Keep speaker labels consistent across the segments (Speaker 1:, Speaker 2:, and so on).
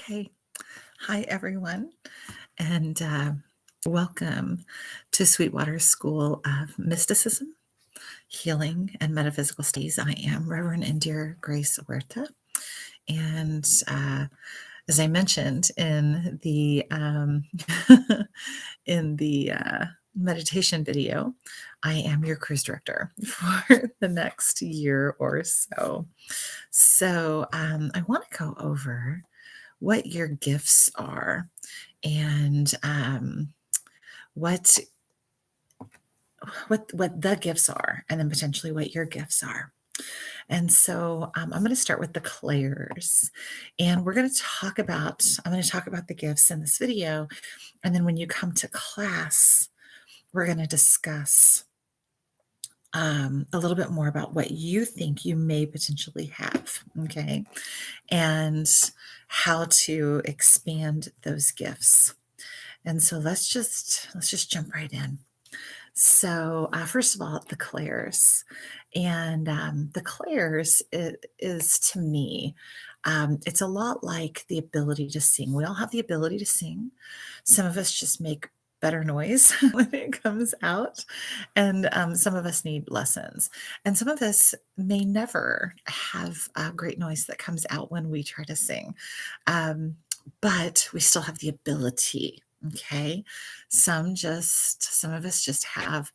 Speaker 1: Okay. Hi, everyone, and welcome to Sweetwater School of Mysticism, Healing, and Metaphysical Studies. I am Reverend Indira Grace Huerta, and as I mentioned in the meditation video, I am your cruise director for the next year or so. So I want to go over what your gifts are and what what the gifts are, and then potentially what your gifts are. And so I'm going to start with the clairs, and we're going to talk about. I'm going to talk about the gifts in this video, and then when you come to class, we're going to discuss a little bit more about what you think you may potentially have. Okay, and how to expand those gifts. And so let's just jump right in. So first of all, the clairs, and the clairs is to me, it's a lot like the ability to sing. We all have the ability to sing. Some of us just make better noise when it comes out, and some of us need lessons, and some of us may never have a great noise that comes out when we try to sing. Um, but we still have the ability. Okay. Some of us just have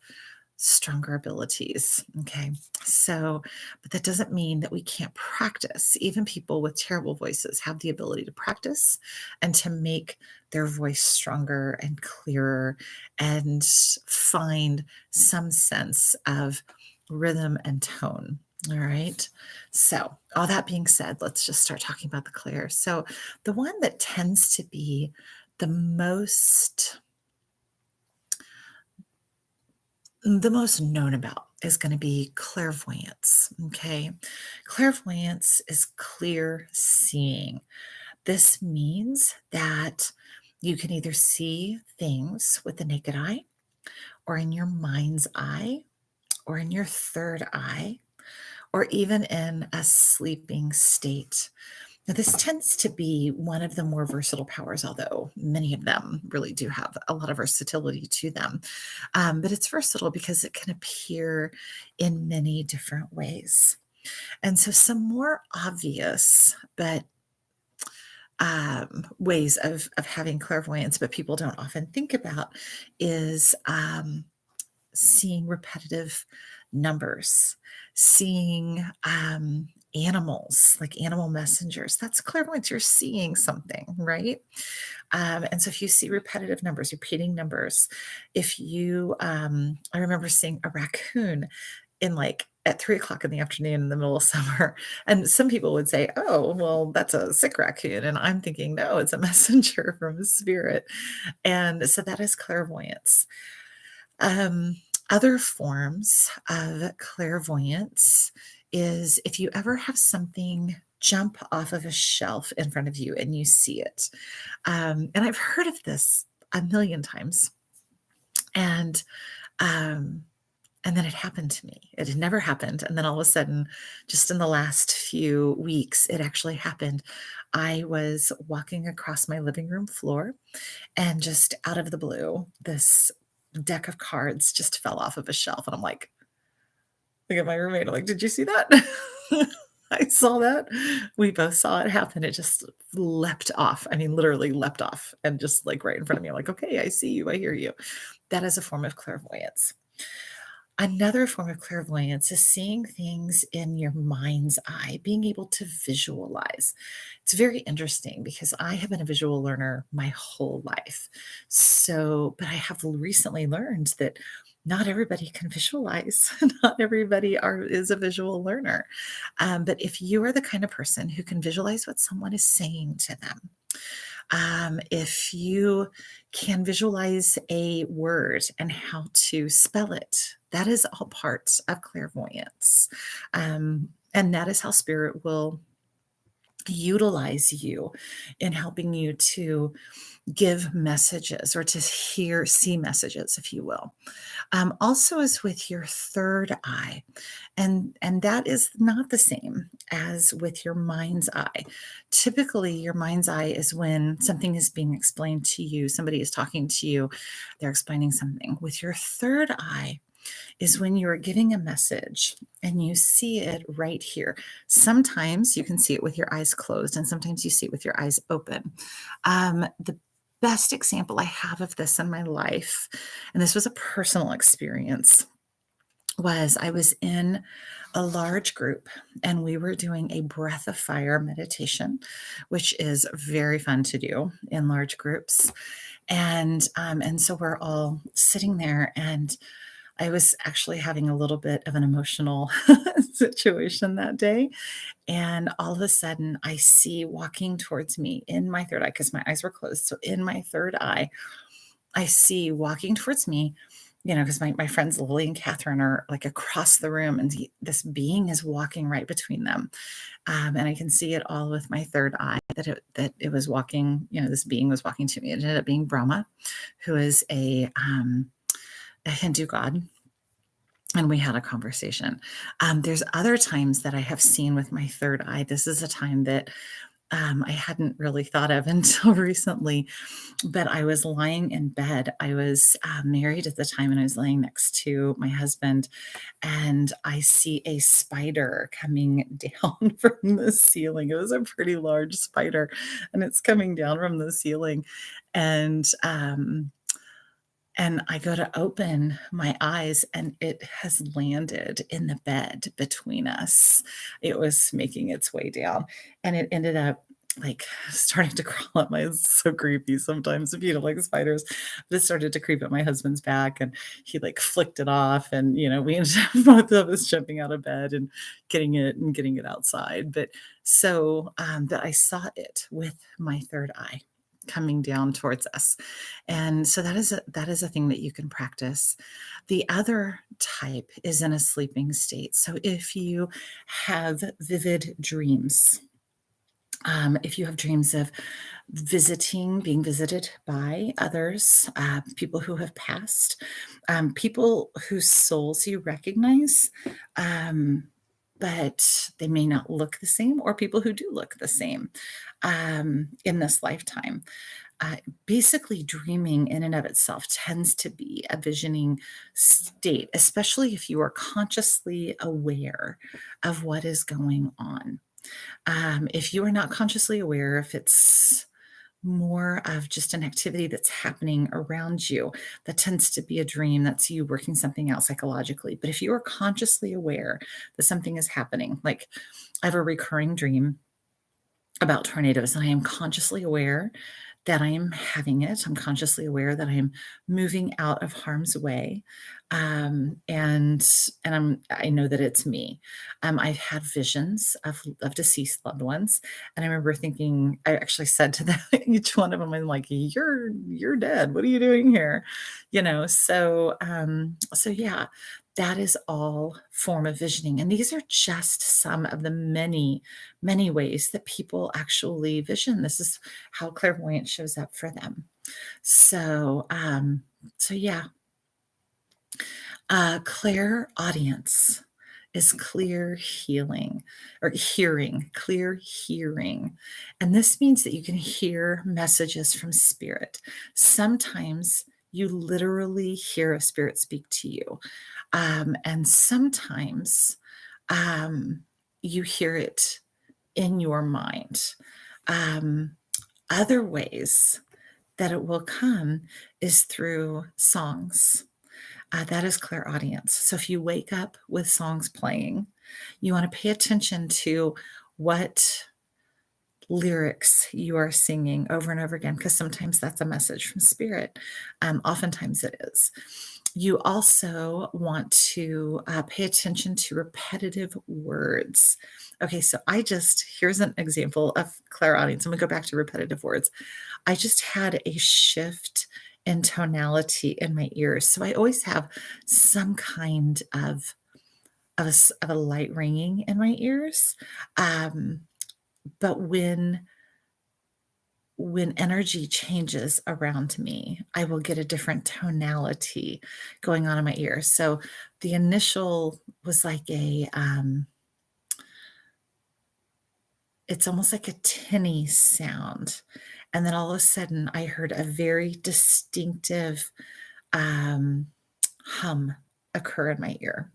Speaker 1: stronger abilities. Okay. So, but that doesn't mean that we can't practice. Even people with terrible voices have the ability to practice and to make their voice stronger and clearer and find some sense of rhythm and tone. All right. So, all that being said, let's just start talking about the clairs. So, the one that tends to be the most the most known about is going to be clairvoyance. Okay. Clairvoyance is clear seeing. This means that you can either see things with the naked eye, or in your mind's eye, or in your third eye, or even in a sleeping state. Now, this tends to be one of the more versatile powers, although many of them really do have a lot of versatility to them. But it's versatile because it can appear in many different ways. And so, some more obvious but ways of having clairvoyance, but people don't often think about, is seeing repetitive numbers, seeing animals, like animal messengers. That's clairvoyance. You're seeing something, right? And so if you see repetitive numbers, repeating numbers, if you, I remember seeing a raccoon in like at 3 o'clock in the afternoon in the middle of summer. And some people would say, oh, well, that's a sick raccoon. And I'm thinking, no, it's a messenger from a spirit. And so that is clairvoyance. Um, Other forms of clairvoyance is if you ever have something jump off of a shelf in front of you and you see it. And I've heard of this a million times. And um, and then it happened to me. It had never happened. And then all of a sudden, just in the last few weeks, it actually happened. I was walking across my living room floor, and just out of the blue, this deck of cards just fell off of a shelf. And I'm like, look at my roommate. I'm like, did you see that? I saw that. We both saw it happen. It just leapt off. I mean, literally leapt off and just like right in front of me. I'm like, okay, I see you. I hear you. That is a form of clairvoyance. Another form of clairvoyance is seeing things in your mind's eye, being able to visualize. It's very interesting because I have been a visual learner my whole life. So, but I have recently learned that not everybody can visualize. Not everybody is a visual learner. But if you are the kind of person who can visualize what someone is saying to them, if you can visualize a word and how to spell it, that is all part of clairvoyance. And that is how spirit will utilize you in helping you to give messages or to see messages, if you will. Also is with your third eye, and that is not the same as with your mind's eye. Typically, your mind's eye is when something is being explained to you, somebody is talking to you, they're explaining something. With your third eye is when you are giving a message and you see it right here. Sometimes you can see it with your eyes closed, and sometimes you see it with your eyes open. The best example I have of this in my life, and this was a personal experience, was I was in a large group and we were doing a breath of fire meditation, which is very fun to do in large groups. And so we're all sitting there, and I was actually having a little bit of an emotional situation that day. And all of a sudden, I see walking towards me in my third eye, because my eyes were closed. So in my third eye, I see walking towards me, because my friends Lily and Catherine are like across the room, and this being is walking right between them. And I can see it all with my third eye that it was walking, this being was walking to me. It ended up being Brahma, who is a Hindu god, and we had a conversation. There's other times that I have seen with my third eye. This is a time that I hadn't really thought of until recently, but I was lying in bed. I was married at the time, and I was laying next to my husband, and I see a spider coming down from the ceiling. It was a pretty large spider, and it's coming down from the ceiling. And and I go to open my eyes, and it has landed in the bed between us. It was making its way down, and it ended up like starting to crawl up my, it's so creepy sometimes if you don't like spiders, but it started to creep up my husband's back, and he like flicked it off, and we ended up both of us jumping out of bed and getting it outside. But I saw it with my third eye coming down towards us. And so that is a thing that you can practice. The other type is in a sleeping state. So if you have vivid dreams, if you have dreams of being visited by others, people who have passed, people whose souls you recognize, but they may not look the same, or people who do look the same in this lifetime. Basically, dreaming in and of itself tends to be a visioning state, especially if you are consciously aware of what is going on. If you are not consciously aware, if it's more of just an activity that's happening around you, that tends to be a dream. That's you working something out psychologically. But if you are consciously aware that something is happening, like I have a recurring dream about tornadoes, and I am consciously aware that I am having it. I'm consciously aware that I am moving out of harm's way, and I know that it's me. I've had visions of deceased loved ones, and I remember thinking, I actually said to them, each one of them, I'm like, "You're dead. What are you doing here?" So yeah, that is all form of visioning, and these are just some of the many, many ways that people actually vision. This is how clairvoyance shows up for them. So yeah, clairaudience is clear healing or hearing, clear hearing. And this means that you can hear messages from spirit. Sometimes you literally hear a spirit speak to you. And sometimes you hear it in your mind. Um, Other ways that it will come is through songs. That is clairaudience. So if you wake up with songs playing, you want to pay attention to what lyrics you are singing over and over again, because sometimes that's a message from spirit. Oftentimes it is. You also want to pay attention to repetitive words. Okay, so here's an example of clairaudience. I'm going to go back to repetitive words. I just had a shift in tonality in my ears. So I always have some kind of a light ringing in my ears. But when energy changes around me, I will get a different tonality going on in my ears. So the initial was like it's almost like a tinny sound. And then all of a sudden I heard a very distinctive um, hum occur in my ear.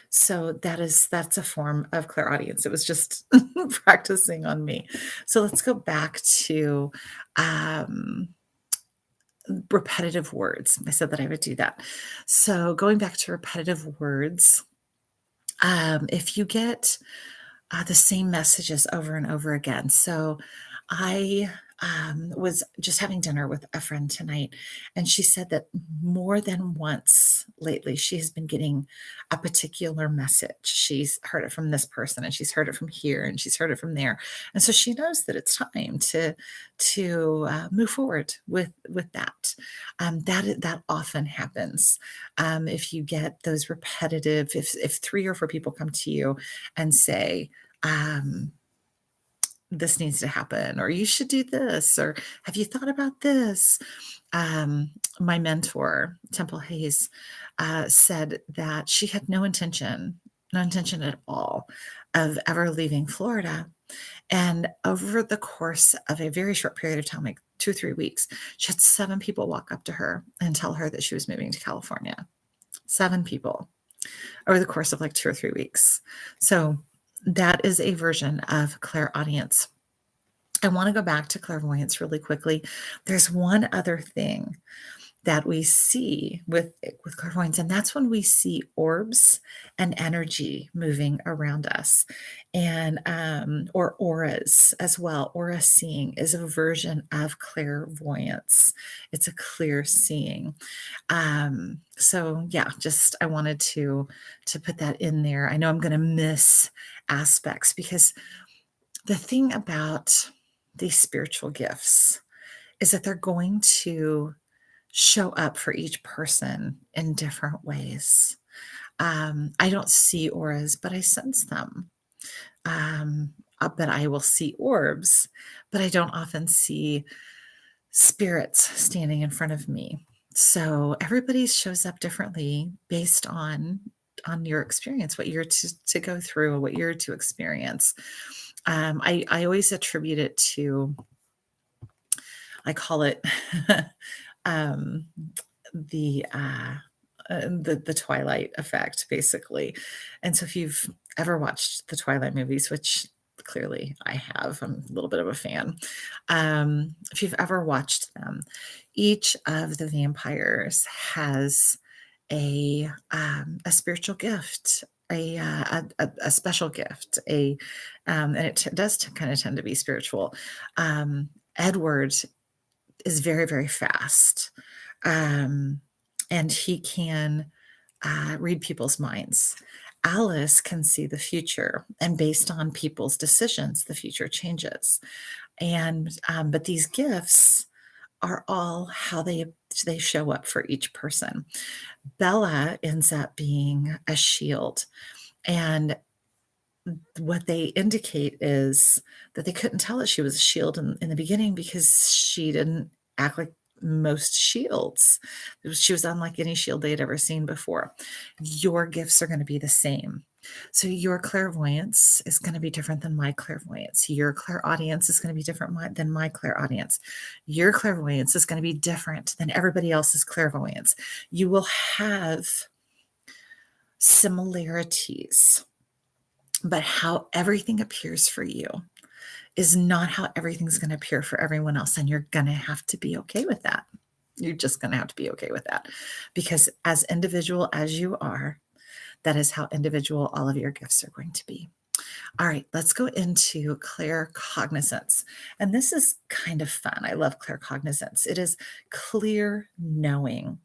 Speaker 1: So that's a form of clairaudience. It was just practicing on me. So let's go back to um, repetitive words. I said that I would do that. So going back to repetitive words, if you get the same messages over and over again. So I was just having dinner with a friend tonight, and she said that more than once lately, she has been getting a particular message. She's heard it from this person, and she's heard it from here, and she's heard it from there, and so she knows that it's time to move forward with that. That often happens if you get those repetitive. If 3 or 4 people come to you and say, um, this needs to happen, or you should do this, or have you thought about this? My mentor, Temple Hayes, said that she had no intention at all of ever leaving Florida. And over the course of a very short period of time, like 2 or 3 weeks, she had 7 people walk up to her and tell her that she was moving to California. 7 people over the course of like 2 or 3 weeks. So that is a version of clairaudience. I want to go back to clairvoyance really quickly. There's one other thing that we see with clairvoyance, and that's when we see orbs and energy moving around us, and or auras as well. Aura seeing is a version of clairvoyance. It's a clear seeing. So yeah, just I wanted to put that in there. I know I'm going to miss aspects because the thing about these spiritual gifts is that they're going to show up for each person in different ways. I don't see auras, but I sense them. But I will see orbs, but I don't often see spirits standing in front of me. So everybody shows up differently based on your experience, what you're to go through, what you're to experience. I always attribute it to, I call it um, the the Twilight effect, basically. And so if you've ever watched the Twilight movies, which clearly I have, I'm a little bit of a fan. If you've ever watched them, each of the vampires has a spiritual gift, a special gift, and it does kind of tend to be spiritual. Edward is very, very fast. Um, and he can read people's minds. Alice can see the future, and based on people's decisions, the future changes. And but these gifts are all how they show up for each person. Bella ends up being a shield, and what they indicate is that they couldn't tell that she was a shield in the beginning because she didn't act like most shields. She was unlike any shield they had ever seen before. Your gifts are going to be the same. So your clairvoyance is going to be different than my clairvoyance. Your clairaudience is going to be different than my clairaudience. Your clairvoyance is going to be different than everybody else's clairvoyance. You will have similarities, but how everything appears for you is not how everything's going to appear for everyone else. And you're going to have to be okay with that. You're just going to have to be okay with that, because as individual as you are, that is how individual all of your gifts are going to be. All right, let's go into claircognizance. And this is kind of fun. I love claircognizance. It is clear knowing.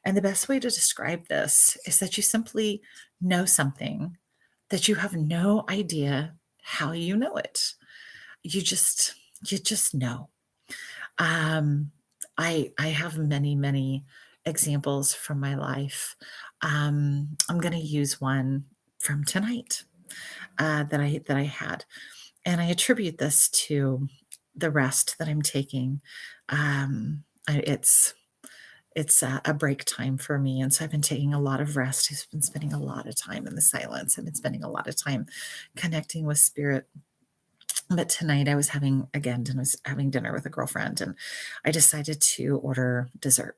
Speaker 1: And the best way to describe this is that you simply know something that you have no idea how you know it. You just know. Um, I have many examples from my life. I'm going to use one from tonight that I had, And I attribute this to the rest that I'm taking. It's a break time for me, and so I've been taking a lot of rest. I've been spending a lot of time in the silence. I've been spending a lot of time connecting with spirit. But tonight I was having dinner with a girlfriend, and I decided to order dessert.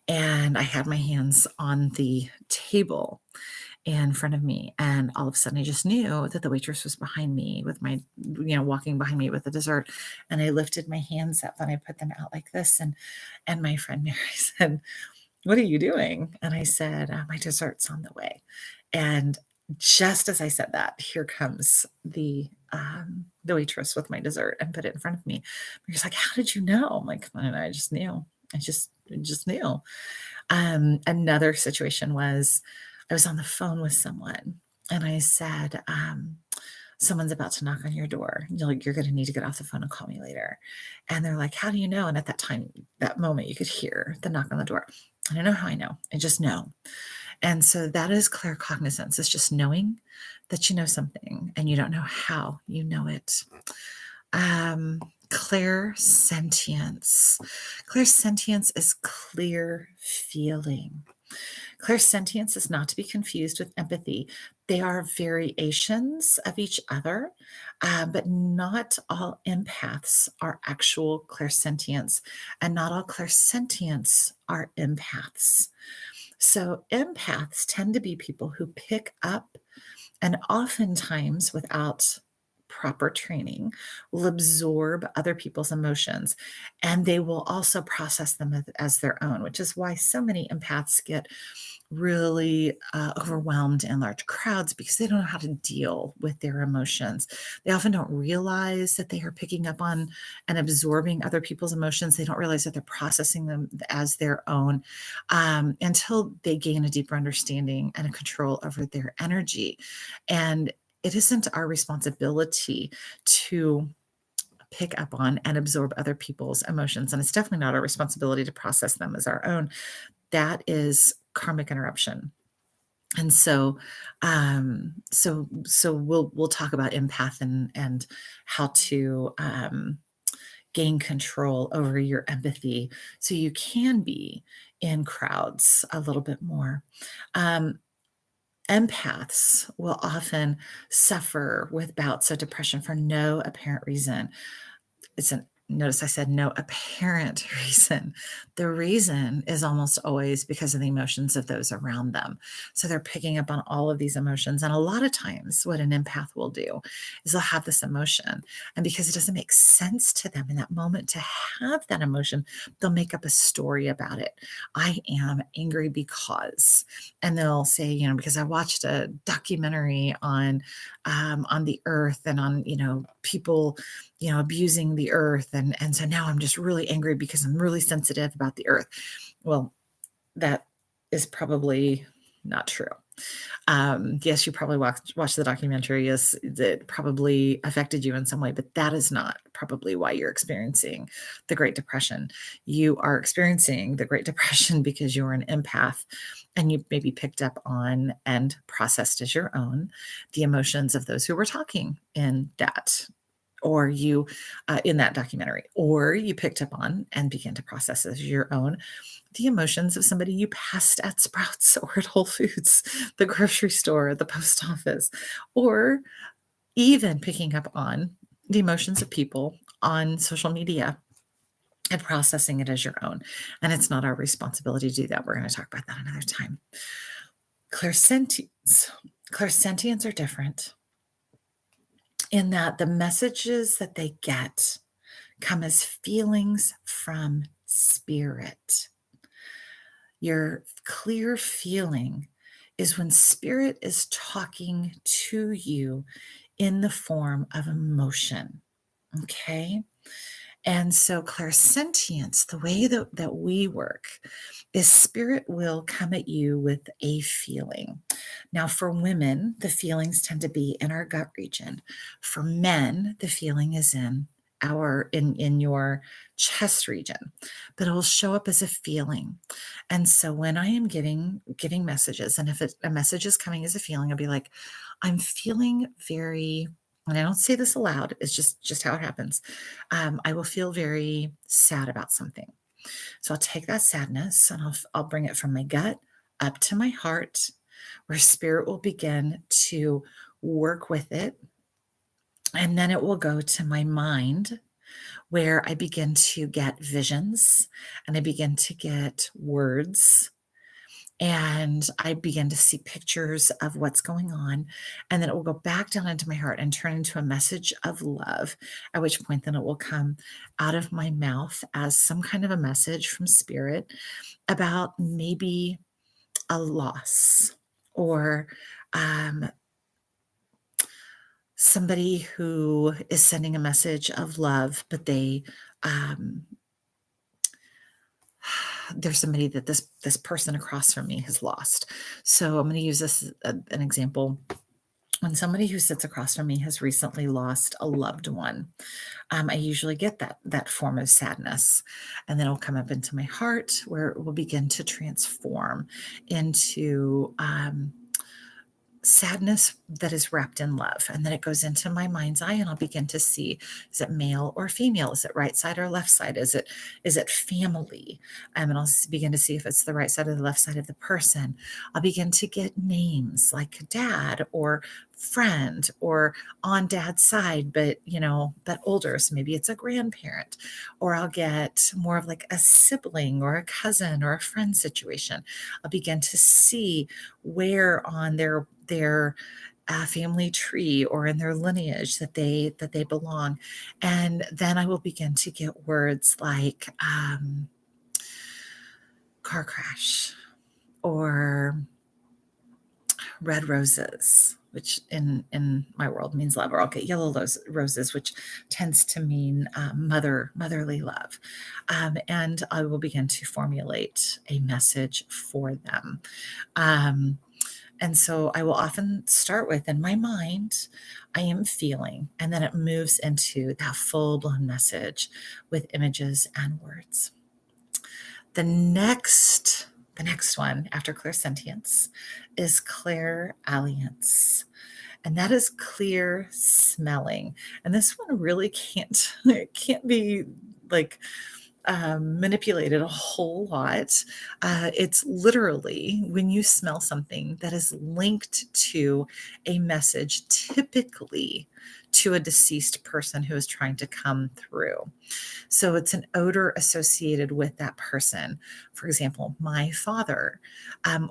Speaker 1: And I had my hands on the table in front of me, and all of a sudden I just knew that the waitress was behind me with walking behind me with the dessert. And I lifted my hands up and I put them out like this, and my friend Mary said, "What are you doing?" And I said, "My dessert's on the way." And just as I said that, here comes the waitress with my dessert and put it in front of me. She's like, "How did you know?" I'm like, "I don't know, I just knew. I just knew." Another situation was I was on the phone with someone and I said, "Someone's about to knock on your door. You're going to need to get off the phone and call me later." And they're like, "How do you know?" And at that time, that moment, you could hear the knock on the door. I don't know how I know. I just know. And so that is claircognizance. It's just knowing that you know something and you don't know how you know it. Clairsentience. Clairsentience is clear feeling. Clairsentience is not to be confused with empathy. They are variations of each other, but not all empaths are actual clairsentience, and not all clairsentients are empaths. So, empaths tend to be people who pick up and oftentimes without proper training will absorb other people's emotions, and they will also process them as their own, which is why so many empaths get really overwhelmed in large crowds because they don't know how to deal with their emotions. They often don't realize that they are picking up on and absorbing other people's emotions. They don't realize that they're processing them as their own, until they gain a deeper understanding and a control over their energy. And it isn't our responsibility to pick up on and absorb other people's emotions. And it's definitely not our responsibility to process them as our own. That is karmic interruption. And so we'll talk about empath and how to gain control over your empathy so you can be in crowds a little bit more. Um, Empaths will often suffer with bouts of depression for no apparent reason. Notice I said no apparent reason. The reason is almost always because of the emotions of those around them. So they're picking up on all of these emotions. And a lot of times, what an empath will do is they'll have this emotion. And because it doesn't make sense to them in that moment to have that emotion, they'll make up a story about it. I am angry because, and they'll say, because I watched a documentary on the earth and on, people abusing the earth. And so now I'm just really angry because I'm really sensitive about the earth. Well, that is probably not true. Yes, you probably watched the documentary. Yes, it probably affected you in some way, but that is not probably why you're experiencing the Great Depression. You are experiencing the Great Depression because you're an empath and you maybe picked up on and processed as your own the emotions of those who were talking in that or you in that documentary, or you picked up on and began to process as your own the emotions of somebody you passed at Sprouts or at Whole Foods, the grocery store, the post office, or even picking up on the emotions of people on social media and processing it as your own. And it's not our responsibility to do that. We're going to talk about that another time. Clairsentience. Clairsentients are different in that the messages that they get come as feelings from spirit. Your clear feeling is when spirit is talking to you in the form of emotion. Okay. And so, clairsentience, the way that we work, is spirit will come at you with a feeling. Now, for women, the feelings tend to be in our gut region. For men, the feeling is in your chest region, but it will show up as a feeling. And so when I am giving messages, and if a message is coming as a feeling, I'll be like, I'm feeling very and I don't say this aloud, it's just how it happens. I will feel very sad about something. So I'll take that sadness and I'll bring it from my gut up to my heart, where spirit will begin to work with it. And then it will go to my mind, where I begin to get visions and I begin to get words and I begin to see pictures of what's going on. And then it will go back down into my heart and turn into a message of love, at which point then it will come out of my mouth as some kind of a message from spirit about maybe a loss or um, somebody who is sending a message of love, but um, there's somebody that this person across from me has lost. So I'm going to use this as an example. When somebody who sits across from me has recently lost a loved one, I usually get that form of sadness, and then it'll come up into my heart, where it will begin to transform into sadness that is wrapped in love. And then it goes into my mind's eye and I'll begin to see, is it male or female? Is it right side or left side? Is it family? And I'll begin to see if it's the right side or the left side of the person. I'll begin to get names like dad or friend or on dad's side, but but older. So maybe it's a grandparent, or I'll get more of like a sibling or a cousin or a friend situation. I'll begin to see where on their family tree or in their lineage that they belong. And then I will begin to get words like car crash or red roses, which in my world means love. Or I'll get yellow roses, which tends to mean motherly love. And I will begin to formulate a message for them. And so I will often start with, in my mind, I am feeling, and then it moves into that full blown message with images and words. The next one after clairsentience is clairalliance. And that is clear smelling. And this one really can't be like manipulated a whole lot. It's literally when you smell something that is linked to a message, typically to a deceased person who is trying to come through. So it's an odor associated with that person. For example, my father,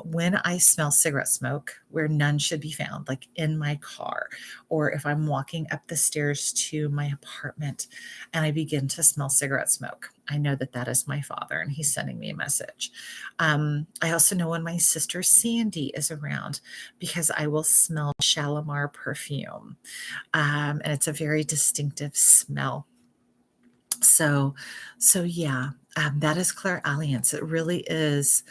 Speaker 1: when I smell cigarette smoke where none should be found, like in my car, or if I'm walking up the stairs to my apartment and I begin to smell cigarette smoke, I know that that is my father and he's sending me a message. I also know when my sister Sandy is around because I will smell Shalimar perfume. And it's a very distinctive smell. So, so yeah, that is clairalliance. It really is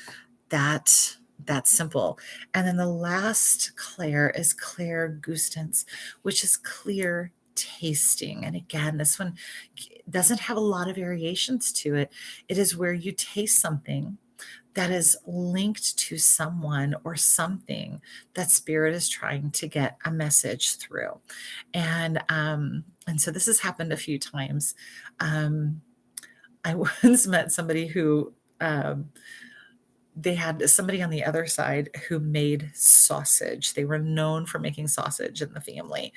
Speaker 1: that that simple. And then the last clair is clairgustance, which is clear tasting. And again, this one doesn't have a lot of variations to it. It is where you taste something that is linked to someone or something that spirit is trying to get a message through. And so this has happened a few times. Um, I once met somebody who they had somebody on the other side who made sausage. They were known for making sausage in the family.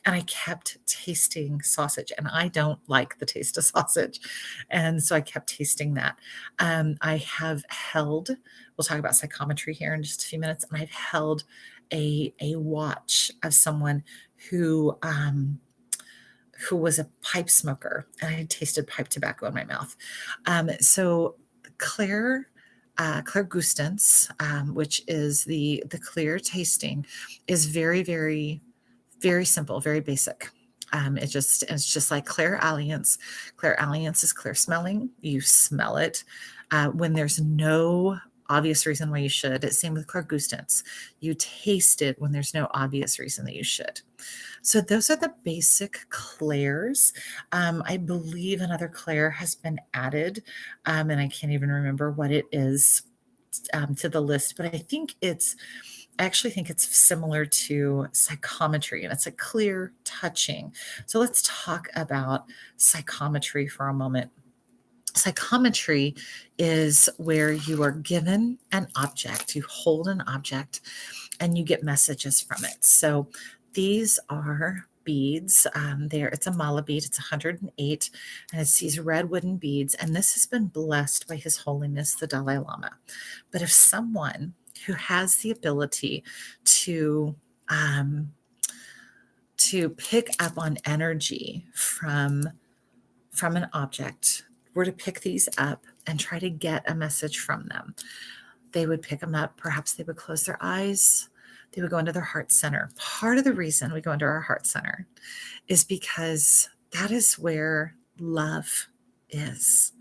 Speaker 1: And I kept tasting sausage, and I don't like the taste of sausage. And so I kept tasting that. I have held, we'll talk about psychometry here in just a few minutes, and I've held a watch of someone who was a pipe smoker, and I had tasted pipe tobacco in my mouth. So Claire clairgustance, which is the clear tasting, is very, very, very simple, very basic. It's just like clairalliance. Clairalliance is clear smelling. You smell it when there's no obvious reason why you should. It's same with clairgustance. You taste it when there's no obvious reason that you should. So those are the basic clairs. I believe another clair has been added, and I can't even remember what it is to the list, but I think I actually think it's similar to psychometry, and it's a clear touching. So let's talk about psychometry for a moment. Psychometry is where you are given an object, you hold an object, and you get messages from it. So these are beads. It's a mala bead. It's 108, and it's these red wooden beads. And this has been blessed by His Holiness the Dalai Lama. But if someone who has the ability to um, to pick up on energy from an object were to pick these up and try to get a message from them, they would pick them up. Perhaps they would close their eyes. They would go into their heart center. Part of the reason we go into our heart center is because that is where love is.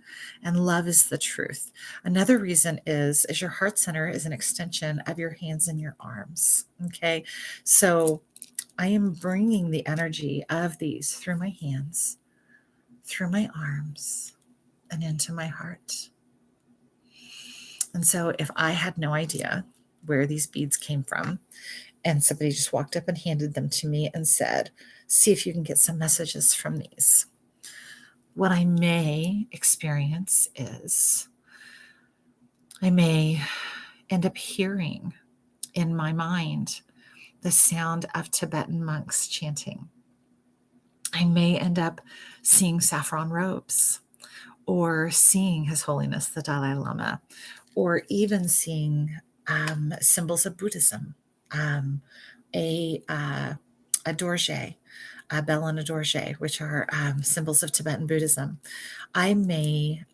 Speaker 1: And love is the truth. Another reason is your heart center is an extension of your hands and your arms. Okay. So I am bringing the energy of these through my hands, through my arms, and into my heart. And so if I had no idea where these beads came from, and somebody just walked up and handed them to me and said, see if you can get some messages from these, what I may experience is I may end up hearing in my mind the sound of Tibetan monks chanting. I may end up seeing saffron robes, or seeing His Holiness the Dalai Lama, or even seeing symbols of Buddhism, a dorje, a bell and a dorje, which are symbols of Tibetan Buddhism. I may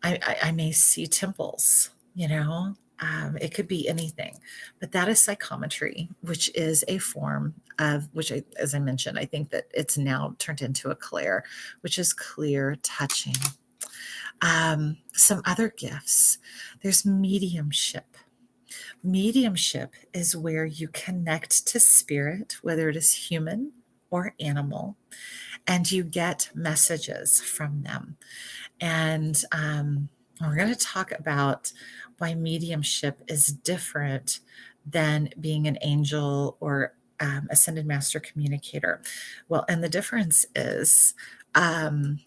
Speaker 1: I may see temples, it could be anything, but that is psychometry, which is a form of which, as I mentioned, I think that it's now turned into a clair, which is clear touching. Some other gifts. There's mediumship. Mediumship is where you connect to spirit, whether it is human or animal, and you get messages from them. And we're going to talk about why mediumship is different than being an angel or ascended master communicator. Well, and the difference is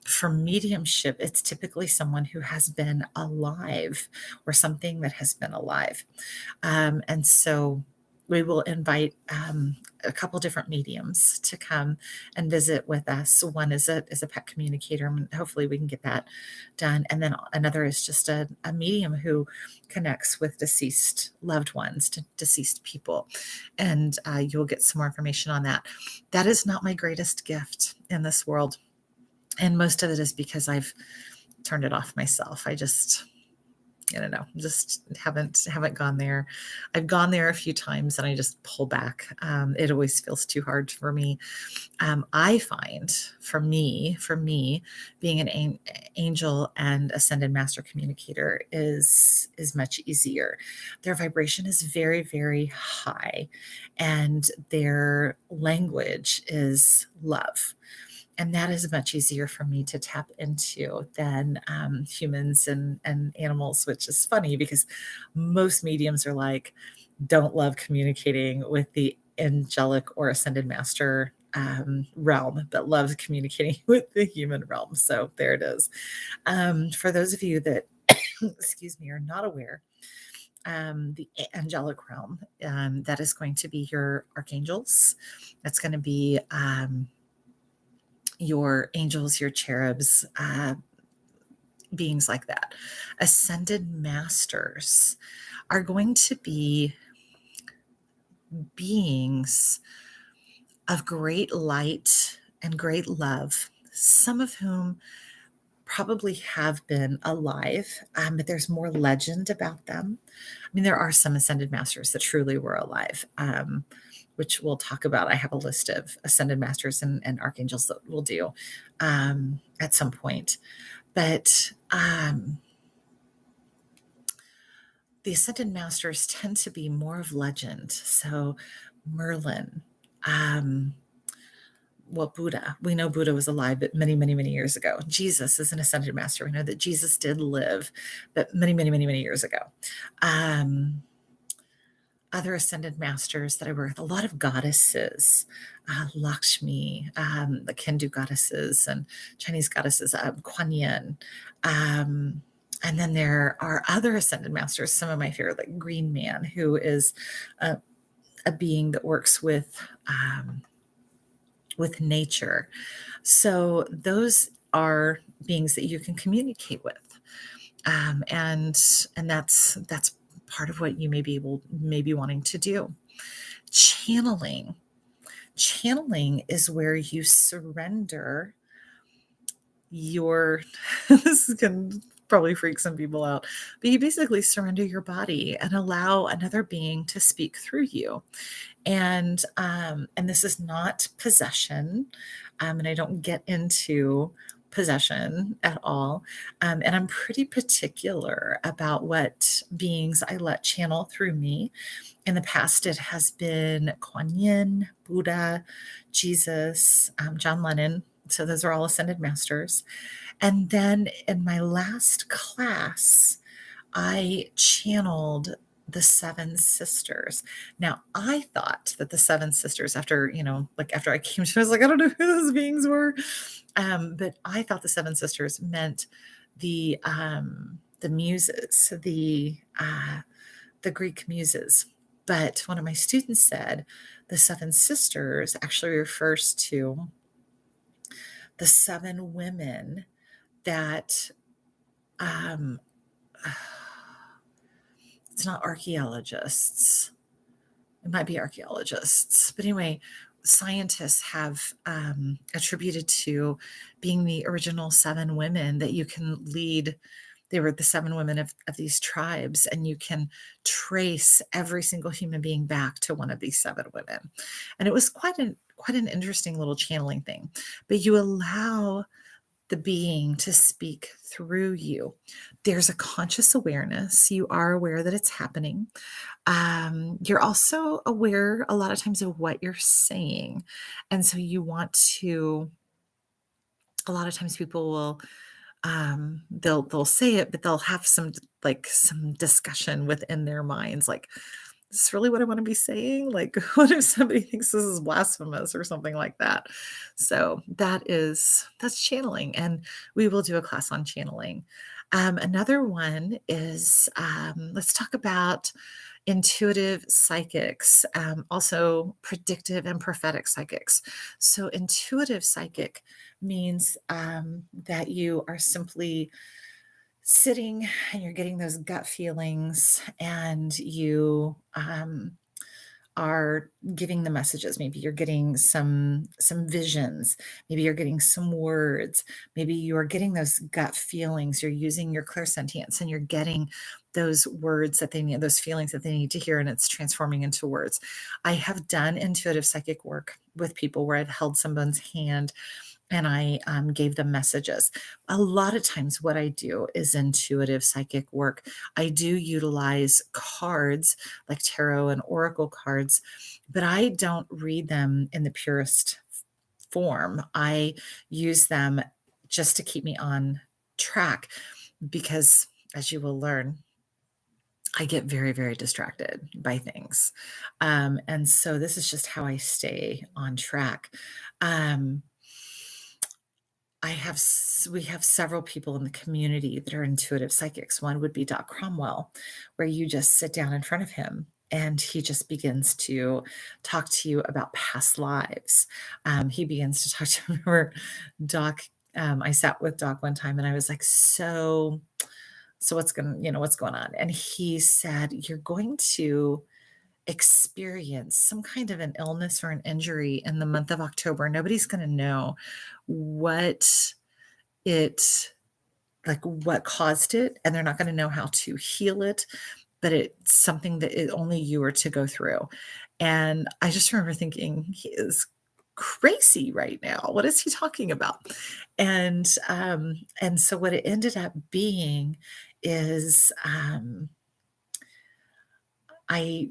Speaker 1: for mediumship, it's typically someone who has been alive or something that has been alive. And so we will invite a couple different mediums to come and visit with us. One is a pet communicator, and hopefully we can get that done. And then another is just a medium who connects with deceased loved ones, to deceased people. And you'll get some more information on that. That is not my greatest gift in this world. And most of it is because I've turned it off myself. I don't know, just haven't gone there. I've gone there a few times and I just pull back. It always feels too hard for me. I find for me, being an angel and ascended master communicator is much easier. Their vibration is very, very high, and their language is love. And that is much easier for me to tap into than humans and animals, which is funny because most mediums are like, don't love communicating with the angelic or ascended master realm, but love communicating with the human realm. So there it is. For those of you that, excuse me, are not aware, the angelic realm, that is going to be your archangels. That's going to be your angels, your cherubs, beings like that. Ascended masters are going to be beings of great light and great love, some of whom probably have been alive, but there's more legend about them. I mean, there are some ascended masters that truly were alive, which we'll talk about. I have a list of ascended masters and archangels that we'll do at some point. But the ascended masters tend to be more of legend. So Merlin, Buddha. We know Buddha was alive, but many, many, many years ago. Jesus is an ascended master. We know that Jesus did live, but many, many, many, many years ago. other ascended masters that I work with, a lot of goddesses, Lakshmi, the Hindu goddesses and Chinese goddesses, Kuan Yin. Um, and then there are other ascended masters, some of my favorite, like Green Man, who is a, a being that works with nature. So those are beings that you can communicate with, and that's part of what you may be wanting to do. Channeling. Channeling is where you surrender your this can probably freak some people out, but you basically surrender your body and allow another being to speak through you. And this is not possession, and I don't get into possession at all. And I'm pretty particular about what beings I let channel through me. In the past, it has been Kuan Yin, Buddha, Jesus, John Lennon. So those are all ascended masters. And then in my last class, I channeled the Seven Sisters. Now, I thought that the Seven Sisters, after, like after I came to, I was like, I don't know who those beings were. But I thought the Seven Sisters meant the muses, the Greek muses. But one of my students said the Seven Sisters actually refers to the seven women that um, it's not archaeologists. It might be archaeologists. But anyway, scientists have attributed to being the original seven women that you can lead. They were the seven women of these tribes, and you can trace every single human being back to one of these seven women. And it was quite an interesting little channeling thing. But you allow the being to speak through you. There's a conscious awareness. You are aware that it's happening. You're also aware a lot of times of what you're saying. And so you want to, a lot of times people will, they'll say it, but they'll have some discussion within their minds, like, is this really what I want to be saying? Like, what if somebody thinks this is blasphemous or something like that? So that's channeling, and we will do a class on channeling. Another one is, let's talk about intuitive psychics, also predictive and prophetic psychics. So intuitive psychic means that you are simply sitting and you're getting those gut feelings, and you are giving the messages. Maybe you're getting some visions, maybe you're getting some words, maybe you're getting those gut feelings, you're using your clairsentience and you're getting those words that they need, those feelings that they need to hear, and it's transforming into words. I have done intuitive psychic work with people where I've held someone's hand and I gave them messages. A lot of times, what I do is intuitive psychic work. I do utilize cards like tarot and oracle cards, but I don't read them in the purest form. I use them just to keep me on track because, as you will learn, I get very, very distracted by things. And so this is just how I stay on track. Um, we have several people in the community that are intuitive psychics. One would be Doc Cromwell, where you just sit down in front of him and he just begins to talk to you about past lives. He begins to talk to remember Doc. I sat with Doc one time and I was like, so what's going on? And he said, you're going to experience some kind of an illness or an injury in the month of October. Nobody's going to know what it what caused it, and they're not going to know how to heal it, but it's something that only you are to go through. And I just remember thinking, he is crazy right now. What is he talking about? And so what it ended up being is I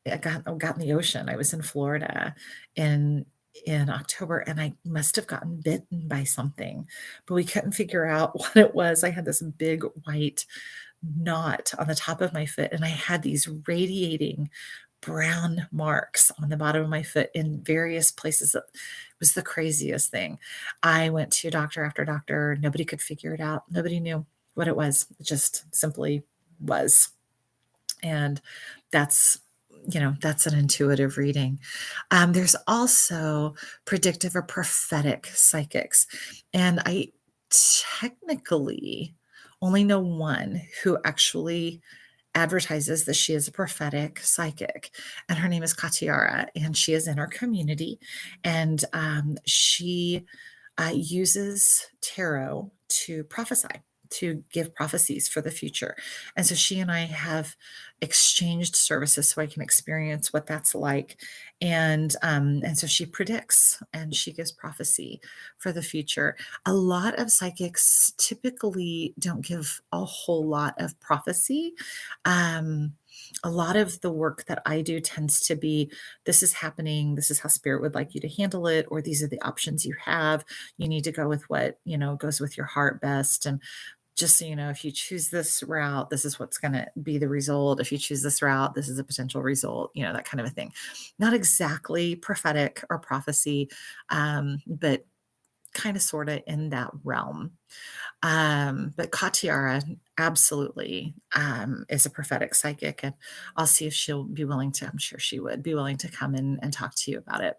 Speaker 1: got in the ocean. I was in Florida in October, and I must have gotten bitten by something, but we couldn't figure out what it was. I had this big white knot on the top of my foot, and I had these radiating brown marks on the bottom of my foot in various places. It was the craziest thing. I went to doctor after doctor. Nobody could figure it out. Nobody knew what it was. It just simply was. And that's, that's an intuitive reading. There's also predictive or prophetic psychics. And I technically only know one who actually advertises that she is a prophetic psychic, and her name is Katiara, and she is in our community, and she uses tarot to prophesy, to give prophecies for the future. And so she and I have exchanged services so I can experience what that's like. And so she predicts and she gives prophecy for the future. A lot of psychics typically don't give a whole lot of prophecy. Um, a lot of the work that I do tends to be, this is happening, this is how spirit would like you to handle it, or these are the options you have. You need to go with what, goes with your heart best. And just so you know, if you choose this route, this is what's going to be the result. If you choose this route, this is a potential result, that kind of a thing. Not exactly prophetic or prophecy, but kind of sort of in that realm. But Katiara absolutely is a prophetic psychic, and I'll see if she'll be willing to, I'm sure she would be willing to come in and talk to you about it.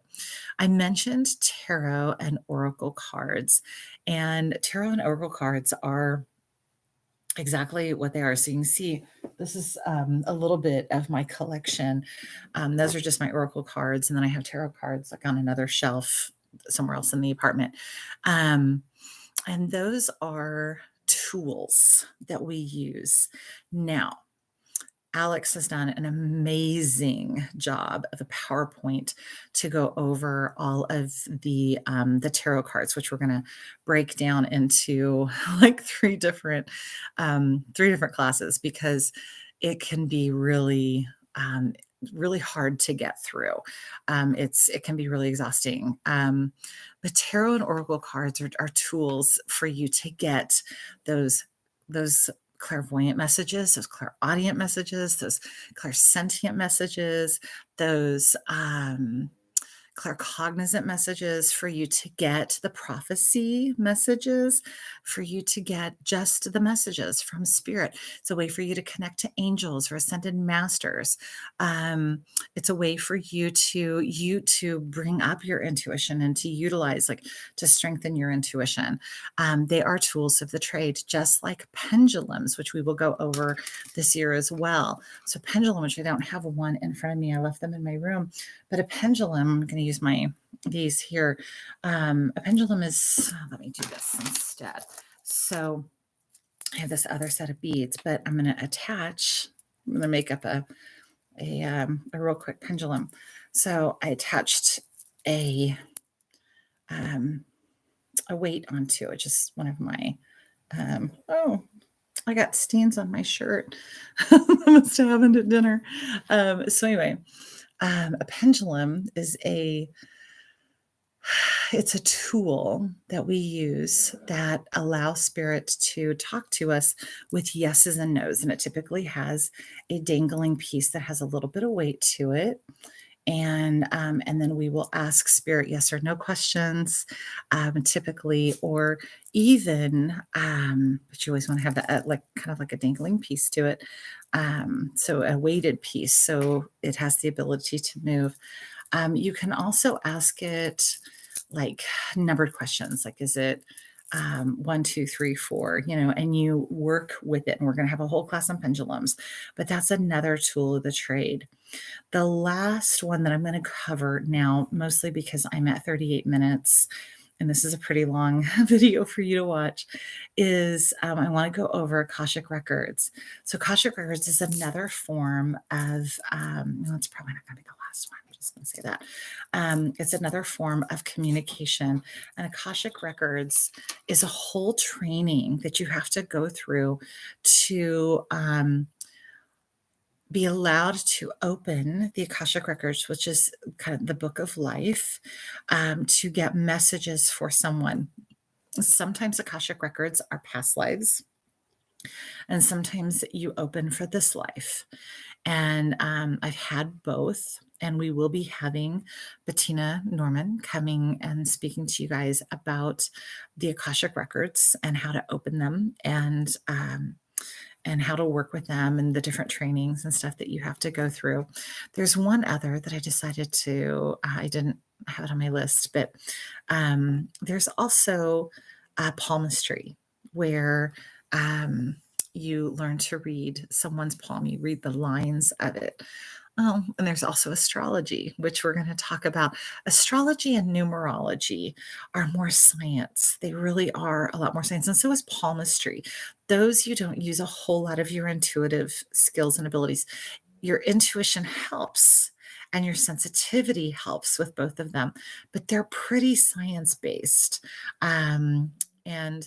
Speaker 1: I mentioned tarot and oracle cards, and tarot and oracle cards are exactly what they are. So you can see this is a little bit of my collection. Those are just my oracle cards, and then I have tarot cards like on another shelf somewhere else in the apartment. And those are tools that we use. Now, Alex has done an amazing job of a PowerPoint to go over all of the tarot cards, which we're going to break down into like three different classes, because it can be really hard to get through. It can be really exhausting. The tarot and oracle cards are tools for you to get those clairvoyant messages, those clairaudient messages, those clairsentient messages, those claircognizant messages, for you to get the prophecy messages, for you to get just the messages from spirit. It's a way for you to connect to angels or ascended masters. It's a way for you to bring up your intuition and to utilize, like, to strengthen your intuition. They are tools of the trade, just like pendulums, which we will go over this year as well. So pendulum, which I don't have one in front of me, I left them in my room, but a pendulum, I'm going to use these here. A pendulum is, let me do this instead. So I have this other set of beads, but I'm going to make up a real quick pendulum. So I attached a weight onto it, just one of my, oh, I got stains on my shirt. I must have happened at dinner. So anyway, a pendulum is it's a tool that we use that allows spirit to talk to us with yeses and nos. And it typically has a dangling piece that has a little bit of weight to it. And then we will ask spirit yes or no questions, typically, or even, but you always want to have that like kind of like a dangling piece to it. So a weighted piece, so it has the ability to move. You can also ask it like numbered questions, like, is it 1, 2, 3, 4, and you work with it. And we're going to have a whole class on pendulums, but that's another tool of the trade. The last one that I'm going to cover now, mostly because I'm at 38 minutes, and this is a pretty long video for you to watch, is I want to go over Akashic Records. So Akashic Records is another form of, it's probably not going to be the last one. I'm just going to say that. It's another form of communication. And Akashic Records is a whole training that you have to go through to be allowed to open the Akashic Records, which is kind of the book of life, to get messages for someone. Sometimes Akashic Records are past lives. And sometimes you open for this life. And I've had both. And we will be having Bettina Norman coming and speaking to you guys about the Akashic records and how to open them, and how to work with them and the different trainings and stuff that you have to go through. There's one other that I decided to, I didn't have it on my list, but there's also palmistry, where you learn to read someone's palm, you read the lines of it. Oh, and there's also astrology, which we're going to talk about. Astrology and numerology are more science. They really are a lot more science. And so is palmistry. Those you don't use a whole lot of your intuitive skills and abilities. Your intuition helps and your sensitivity helps with both of them, but they're pretty science based. And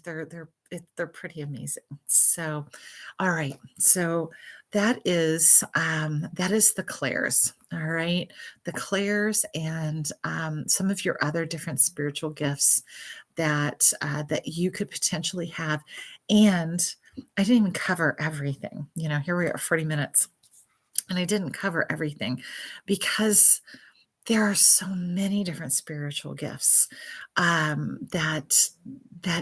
Speaker 1: they're pretty amazing. So, all right. So that is the clairs. All right, the clairs and some of your other different spiritual gifts that you could potentially have. And I didn't even cover everything. Here we are, 40 minutes, and I didn't cover everything because there are so many different spiritual gifts that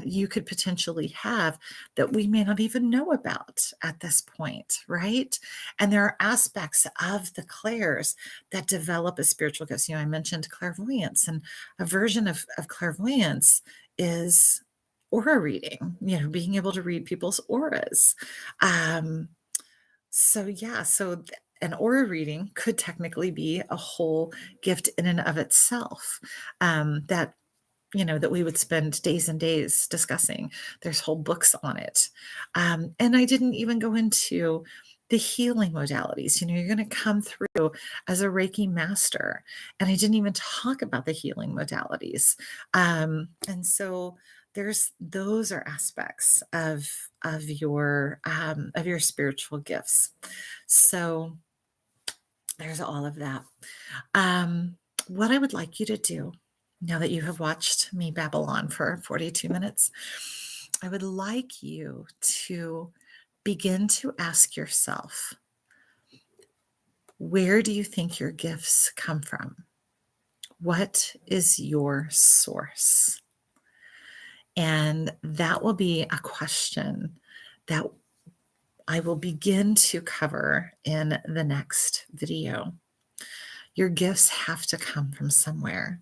Speaker 1: you could potentially have that we may not even know about at this point, right? And there are aspects of the clairs that develop as spiritual gifts. I mentioned clairvoyance, and a version of clairvoyance is aura reading, being able to read people's auras. Um, so an aura reading could technically be a whole gift in and of itself, that we would spend days and days discussing. There's whole books on it. And I didn't even go into the healing modalities. You're going to come through as a Reiki master, and I didn't even talk about the healing modalities. And so those are aspects of your spiritual gifts. So there's all of that. What I would like you to do, now that you have watched me babble on for 42 minutes, I would like you to begin to ask yourself, where do you think your gifts come from? What is your source? And that will be a question that I will begin to cover in the next video. Your gifts have to come from somewhere.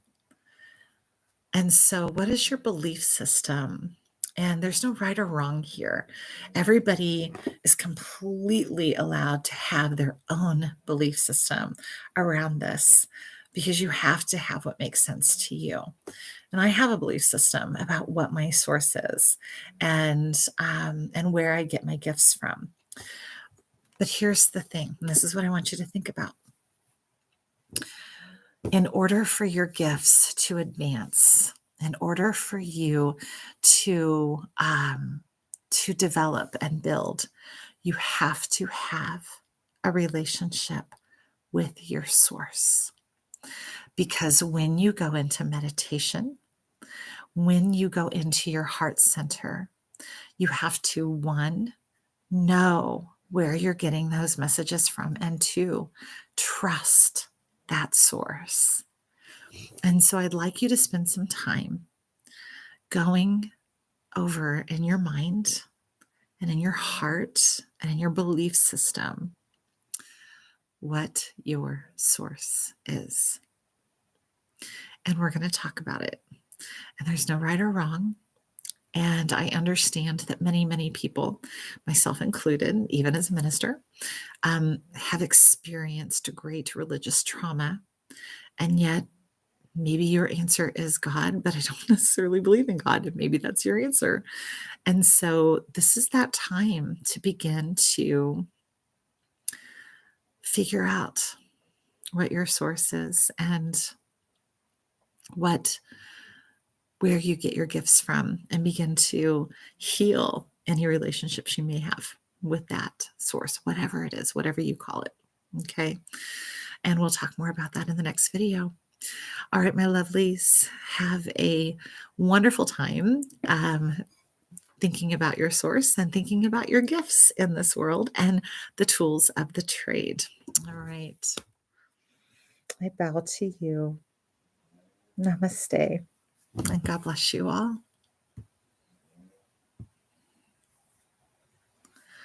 Speaker 1: And so, what is your belief system? And there's no right or wrong here. Everybody is completely allowed to have their own belief system around this, because you have to have what makes sense to you. And I have a belief system about what my source is, and where I get my gifts from. But here's the thing, and this is what I want you to think about. In order for your gifts to advance, in order for you to develop and build, you have to have a relationship with your source. Because when you go into meditation, when you go into your heart center, you have to, one, know where you're getting those messages from, and two, trust that source. And so I'd like you to spend some time going over in your mind and in your heart and in your belief system what your source is. And we're going to talk about it. And there's no right or wrong. And I understand that many, many people, myself included, even as a minister, have experienced great religious trauma. And yet, maybe your answer is God, but I don't necessarily believe in God. And maybe that's your answer. And so this is that time to begin to figure out what your source is and where you get your gifts from, and begin to heal any relationships you may have with that source, whatever it is, whatever you call it. Okay. And we'll talk more about that in the next video. All right, my lovelies, have a wonderful time. thinking about your source and thinking about your gifts in this world and the tools of the trade. All right. I bow to you. Namaste. And God bless you all.